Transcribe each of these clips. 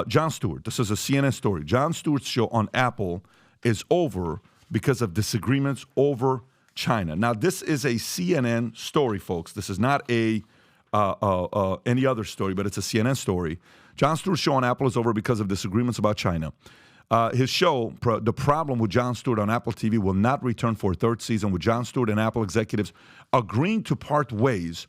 Jon Stewart, this is a CNN story. Jon Stewart's show on Apple is over because of disagreements over China. Now, this is a CNN story, folks. This is not any other story, but it's a CNN story. Jon Stewart's show on Apple is over because of disagreements about China. His show, The Problem with Jon Stewart on Apple TV, will not return for a third season, with Jon Stewart and Apple executives agreeing to part ways.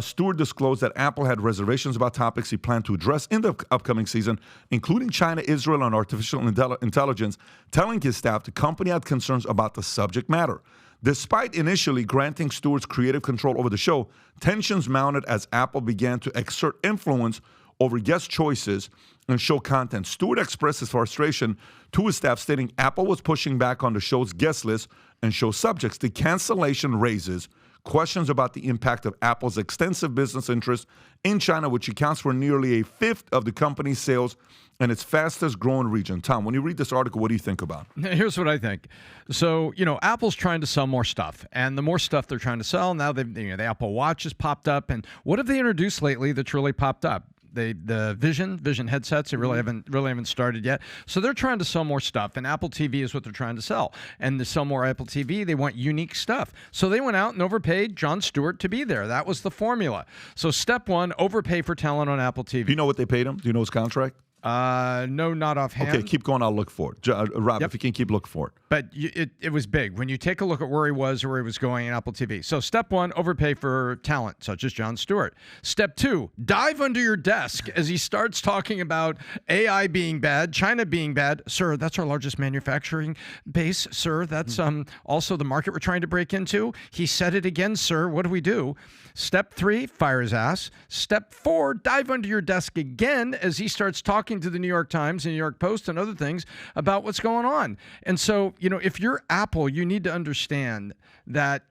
Stewart disclosed that Apple had reservations about topics he planned to address in the upcoming season, including China, Israel, and artificial intelligence, telling his staff the company had concerns about the subject matter. Despite initially granting Stewart's creative control over the show, tensions mounted as Apple began to exert influence over guest choices and show content. Stewart expressed his frustration to his staff, stating Apple was pushing back on the show's guest list and show subjects. The cancellation raises questions about the impact of Apple's extensive business interests in China, which accounts for nearly a fifth of the company's sales and its fastest growing region. Tom, when you read this article, what do you think about? Here's what I think. So, Apple's trying to sell more stuff, and the more stuff they're trying to sell, now the Apple Watch has popped up, and what have they introduced lately that's really popped up? The Vision headsets, they really haven't started yet. So they're trying to sell more stuff, and Apple TV is what they're trying to sell. And to sell more Apple TV, they want unique stuff. So they went out and overpaid Jon Stewart to be there. That was the formula. So step one, overpay for talent on Apple TV. Do you know what they paid him? Do you know his contract? No, not offhand. Okay, keep going. I'll look for it. Rob, if you can keep looking for it. But it was big. When you take a look at where he was or where he was going in Apple TV. So step one, overpay for talent, such as Jon Stewart. Step two, dive under your desk as he starts talking about AI being bad, China being bad. Sir, that's our largest manufacturing base. Sir, that's also the market we're trying to break into. He said it again, sir. What do we do? Step three, fire his ass. Step four, dive under your desk again as he starts talking to the New York Times and New York Post and other things about what's going on. And so, if you're Apple, you need to understand that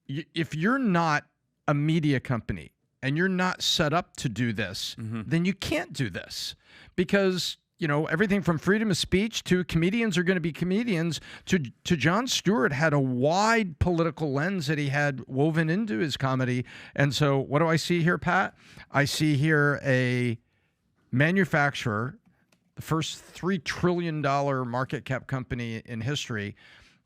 if you're not a media company and you're not set up to do this, then you can't do this because, everything from freedom of speech to comedians are going to be comedians to Jon Stewart had a wide political lens that he had woven into his comedy. And so what do I see here, Pat? I see here a manufacturer, the first $3 trillion market cap company in history,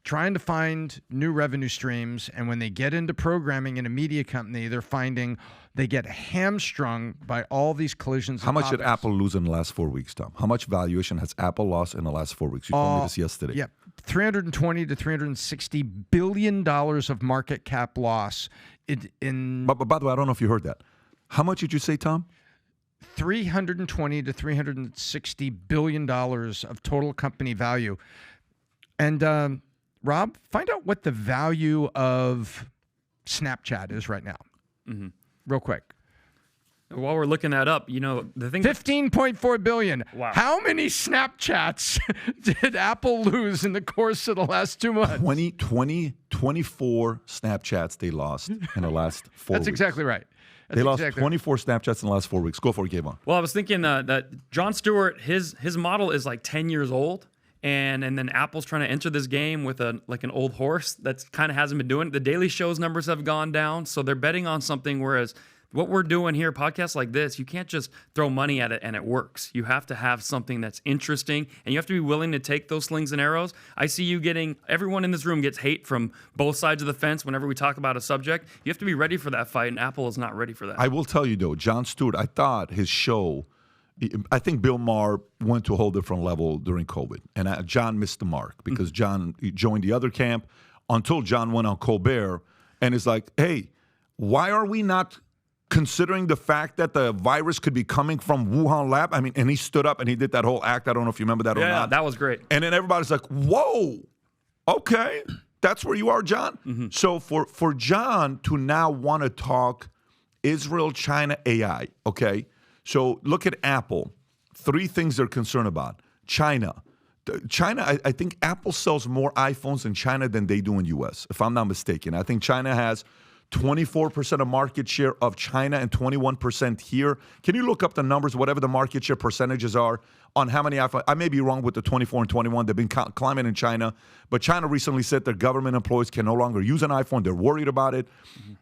trying to find new revenue streams. And when they get into programming in a media company, they're finding they get hamstrung by all these collisions. How much did Apple lose in the last 4 weeks, Tom? How much valuation has Apple lost in the last 4 weeks? You told me this yesterday. Yeah, $320 to $360 billion of market cap loss. But by the way, I don't know if you heard that. How much did you say, Tom? $320 to $360 billion of total company value. And Rob, find out what the value of Snapchat is right now. Real quick. While we're looking that up, the thing... $15.4 billion. Wow. How many Snapchats did Apple lose in the course of the last 2 months? 24 Snapchats they lost in the last 4 weeks. That's exactly right. They lost 24 Snapchats in the last 4 weeks. Go for it, Kayvon. Well, I was thinking that Jon Stewart, his model is like 10 years old. And then Apple's trying to enter this game with an old horse that kind of hasn't been doing it. The Daily Show's numbers have gone down, so they're betting on something, whereas what we're doing here, podcasts like this, you can't just throw money at it and it works. You have to have something that's interesting, and you have to be willing to take those slings and arrows. I see you everyone in this room gets hate from both sides of the fence whenever we talk about a subject. You have to be ready for that fight, and Apple is not ready for that. I will tell you, though, Jon Stewart, I thought his show... I think Bill Maher went to a whole different level during COVID, and John missed the mark because John joined the other camp until John went on Colbert, and is like, hey, why are we not considering the fact that the virus could be coming from Wuhan lab? I mean, and he stood up and he did that whole act. I don't know if you remember that or not. Yeah, that was great. And then everybody's like, whoa, okay, that's where you are, John? So for John to now want to talk Israel, China, AI, okay? So look at Apple. 3 things they're concerned about. China, I think Apple sells more iPhones in China than they do in U.S., if I'm not mistaken. I think China has 24% of market share of China and 21% here. Can you look up the numbers, whatever the market share percentages are, on how many iPhones? I may be wrong with the 24 and 21. They've been climbing in China. But China recently said their government employees can no longer use an iPhone. They're worried about it.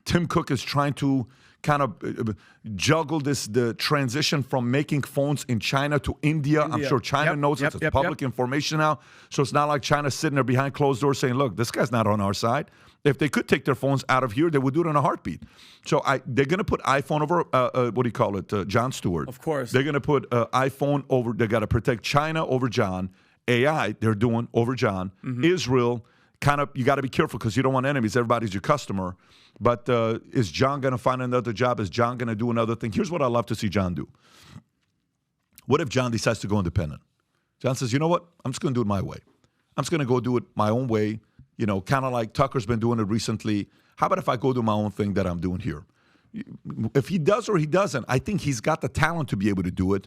Tim Cook is trying to kind of juggle the transition from making phones in China to India. I'm sure China knows it's public information now. So it's not like China's sitting there behind closed doors saying, look, this guy's not on our side. If they could take their phones out of here, they would do it in a heartbeat. So they're going to put iPhone over, Jon Stewart. Of course. They're going to put iPhone over, they got to protect China over John. AI, they're doing over John. Israel, kind of, you got to be careful because you don't want enemies. Everybody's your customer. But is John going to find another job? Is John going to do another thing? Here's what I'd love to see John do. What if John decides to go independent? John says, you know what? I'm just going to do it my way. I'm just going to go do it my own way. You know, kind of like Tucker's been doing it recently. How about if I go do my own thing that I'm doing here? If he does or he doesn't, I think he's got the talent to be able to do it.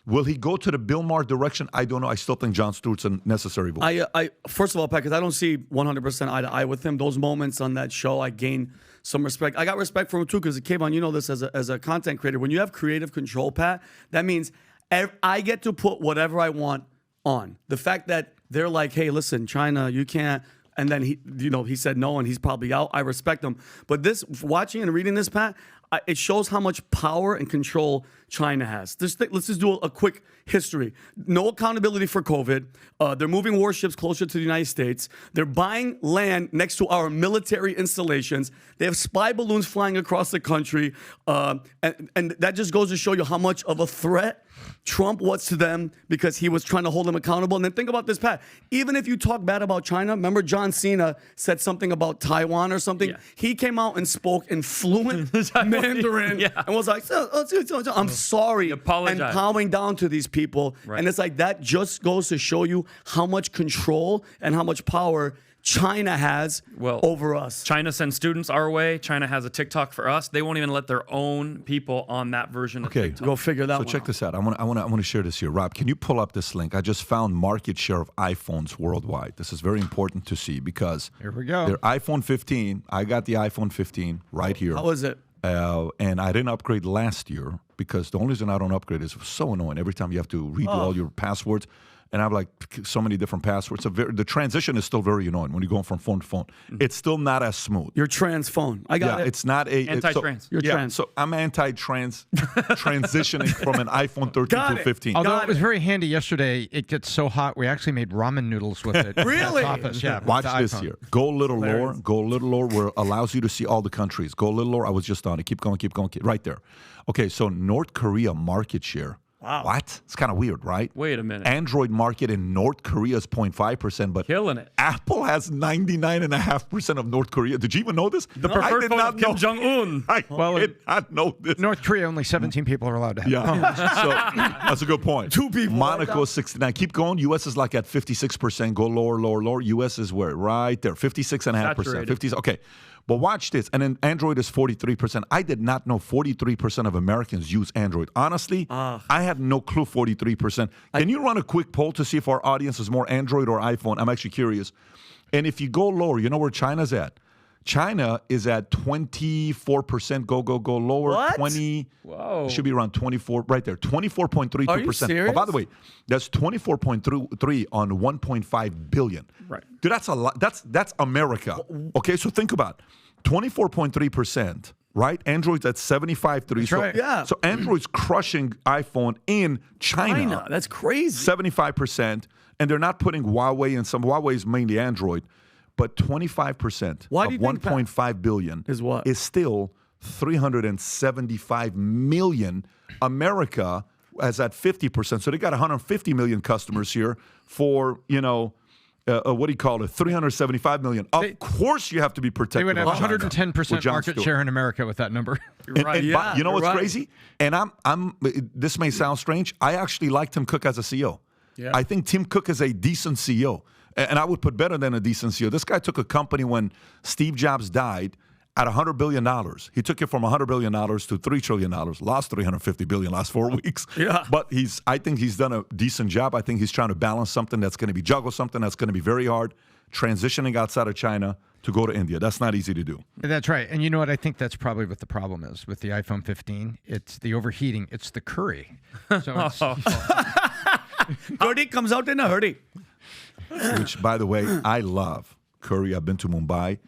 Will he go to the Bill Maher direction? I don't know. I still think Jon Stewart's a necessary vote. I first of all, Pat, because I don't see 100% eye to eye with him. Those moments on that show, I gain some respect. I got respect for him too, because Kayvon, you know this as a content creator. When you have creative control, Pat, that means I get to put whatever I want on. The fact that they're like, hey, listen, China, you can't. And then he said no, and he's probably out. I respect him. But this, watching and reading this, Pat, it shows how much power and control China has. Let's just do a quick history. No accountability for COVID. They're moving warships closer to the United States. They're buying land next to our military installations. They have spy balloons flying across the country. And that just goes to show you how much of a threat Trump was to them, because he was trying to hold them accountable. And then think about this, Pat. Even if you talk bad about China, remember John Cena said something about Taiwan or something? Yeah. He came out and spoke in fluent Mandarin and was like, I'm sorry. And bowing down to these people. Right. And it's like, that just goes to show you how much control and how much power China has over us. China sends students our way. China has a TikTok for us. They won't even let their own people on that version of TikTok. Go figure that one out. So check this out. I want to share this here. Rob, can you pull up this link? I just found market share of iPhones worldwide. This is very important to see because here we go. Their iPhone 15. I got the iPhone 15 right here. How is it? And I didn't upgrade last year because the only reason I don't upgrade is so annoying. Every time you have to redo all your passwords. And I have like so many different passwords. The transition is still very annoying when you're going from phone to phone. It's still not as smooth. Your trans phone. I got it. It's not a anti-trans. You're trans. So I'm anti-trans transitioning from an iPhone 13 to 15. Although it was very handy yesterday. It gets so hot we actually made ramen noodles with it. Really? Office. Yeah. Watch this here. Go a little lower. Go a little lower where it allows you to see all the countries. Go a little lower. I was just on it. Keep going. Right there. Okay, so North Korea market share. Wow. What? It's kind of weird, right? Wait a minute. Android market in North Korea is 0.5%, but killing it. Apple has 99.5% of North Korea. Did you even know this? The preferred phone of Kim Jong-un. I did not know this. North Korea, only 17 people are allowed to have phones. So that's a good point. 2 people. Monaco is 69. Keep going. U.S. is like at 56%. Go lower. U.S. is where? Right there. 56.5%. 50. Okay. But watch this. And then Android is 43%. I did not know 43% of Americans use Android. Honestly, I had no clue 43%. Can you run a quick poll to see if our audience is more Android or iPhone? I'm actually curious. And if you go lower, you know where China's at? China is at 24%. Go lower. What? 20. Whoa. It should be around 24. Right there. 24.32%. Are you serious? Oh, by the way, that's 24.3 on 1.5 billion. Right. Dude, that's a lot. That's America. Okay, so think about it. 24.3%. Right? Android's at 75.3. That's right. Yeah. So Android's crushing iPhone in China. That's crazy. 75%. And they're not putting Huawei in some. Huawei is mainly Android. But 25% Why of do you think 1.5 billion is what? Is still 375 million. America is at 50%. So they got 150 million customers here for, what do you call it? 375 million. Of course you have to be protected. They would have 110% market share in America with that number. Right. You know what's crazy? And this may sound strange. I actually like Tim Cook as a CEO. Yeah. I think Tim Cook is a decent CEO. And I would put better than a decent CEO. This guy took a company when Steve Jobs died at $100 billion. He took it from $100 billion to $3 trillion, lost $350 billion last 4 weeks. Yeah. But I think he's done a decent job. I think he's trying to balance something that's going to juggle something that's going to be very hard, transitioning outside of China to go to India. That's not easy to do. That's right. And you know what? I think that's probably what the problem is with the iPhone 15. It's the overheating. It's the curry. So it's, Curry comes out in a hurry. Which, by the way, I love curry. I've been to Mumbai.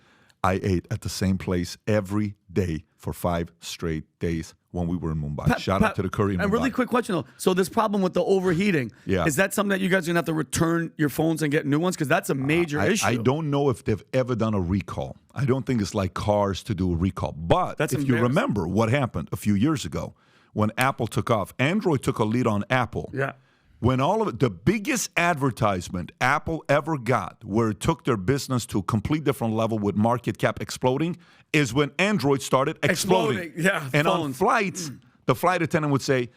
I ate at the same place every day for 5 straight days when we were in Mumbai. Shout out to the curry in Mumbai. And really quick question, though. So this problem with the overheating, Yeah. is that something that you guys are going to have to return your phones and get new ones? Because that's a major issue. I don't know if they've ever done a recall. I don't think it's like cars to do a recall. But That's if you embarrassing. remember what happened a few years ago when Apple took off, Android took a lead on Apple. Yeah. When all of it, the biggest advertisement Apple ever got, where it took their business to a complete different level with market cap exploding, is when Android started exploding. Yeah, and on phones. flights, the flight attendant would say,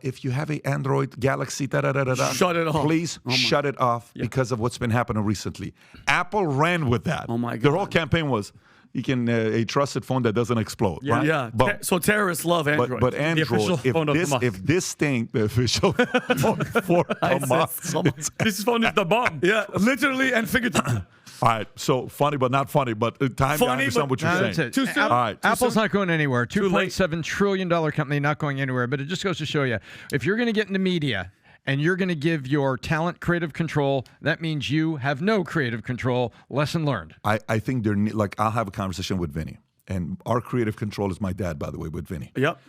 if you have a Android Galaxy, Shut it off. please shut it off because of what's been happening recently. Apple ran with that. Oh, my Their whole God. campaign was, you can a trusted phone that doesn't explode. Right? Yeah. But, So terrorists love Android. but Android, official phone of the month. if this thing, the official phone for I a said month, so much. This phone is the bomb. Yeah, literally and figuratively. all right, so funny but not funny, but time to Funny, understand but- what you're No, saying. that's it. Too soon? All right. Apple's not going anywhere. Too late. $2.7 trillion company not going anywhere. But it just goes to show you, if you're going to get into media and you're going to give your talent creative control, that means you have no creative control. Lesson learned. I think they're like, I'll have a conversation with Vinny. And our creative control is my dad, by the way, with Vinny. Yep.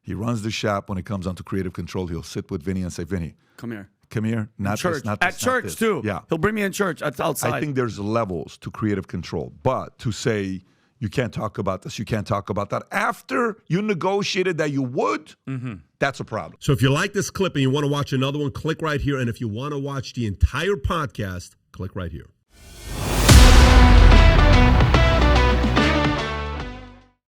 He runs the shop. When it comes down to creative control, he'll sit with Vinny and say, Vinny, Come here. come here. Not Church. this, not At this, not church, this. too. Yeah. He'll bring me in church outside. I think there's levels to creative control. But to say, you can't talk about this, you can't talk about that, after you negotiated that you would, that's a problem. So if you like this clip and you want to watch another one, click right here. And if you want to watch the entire podcast, click right here.